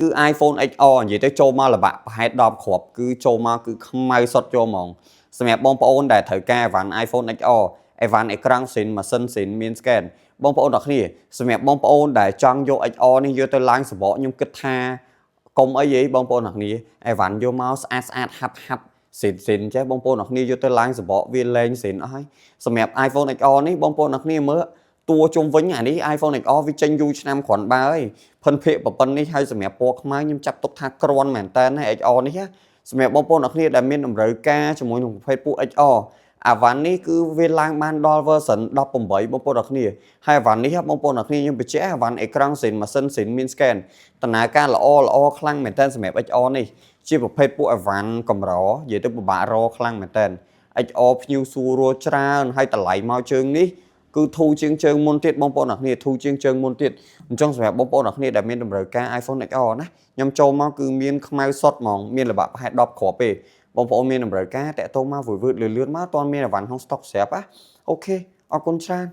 cứ iPhone XR vậy tới châu mà là bạn hay đọc khộp cứ châu mà cứ không may sót châu mong xem mẹ bông bông để thời ca ván iPhone XR ván ekran xịn mà sân xịn miên scan bông bông đặc nè xem mẹ bông bông để trang vô XR này vô tới láng sờ bỏ nhưng kết tha công ấy vậy bông bông đặc nè ván vô mouse as hấp hấp xịn xịn chứ bông bông đặc nè vô tới láng sờ bỏ viên lên xịn ấy xem mẹ iPhone XR này bông bông đặc nè mới tua chung với nhàนี้ iPhone XR វាចេញយូរឆ្នាំគ្រាន់បើហើយផិនភាកប៉ុណ្ណេះហើយសម្រាប់ពណ៌ខ្មៅខ្ញុំចាប់ទុកថាក្រាន់មែនតើ XR នេះសម្រាប់បងប្អូនអ្នកគ្នាដែលមានតម្រូវការជាមួយនឹងប្រភេទពួក XR អាវ៉ាន់នេះគឺវាឡើងបានដល់ version 18បងប្អូនអ្នកគ្នាហើយអាវ៉ាន់នេះបងប្អូនអ្នកគ្នាខ្ញុំបញ្ជាក់អាវ៉ាន់អេក្រង់សិនម៉ាស៊ីនសិនមាន scan ដំណើរការល្អខ្លាំងមែនតើសម្រាប់ XR នេះជាប្រភេទពួកអាវ៉ាន់កម្រនិយាយទៅពិបាករកខ្លាំងមែនតើ XR ភ្ញៀវសួររច្រើនហើយតម្លៃមកជើងនេះគឺធូរជាងជើងមុនទៀតបងប្អូនអ្នកគ្នាធូរជាងជើងមុនទៀតអញ្ចឹងសម្រាប់បងប្អូនអ្នកគ្នាដែលមានតម្រូវការ iPhone XR ណាខ្ញុំចូលមកគឺមានខ្មៅសុទ្ធហ្មងមានល្បាក់ប្រហែល10គ្រាប់ទេបងប្អូនមានតម្រូវការតាក់ទងមកវឺតលឿនមកអត់មានអីវ៉ាន់ក្នុង stock ស្រាប់ណាអូខេអរគុណច្រើន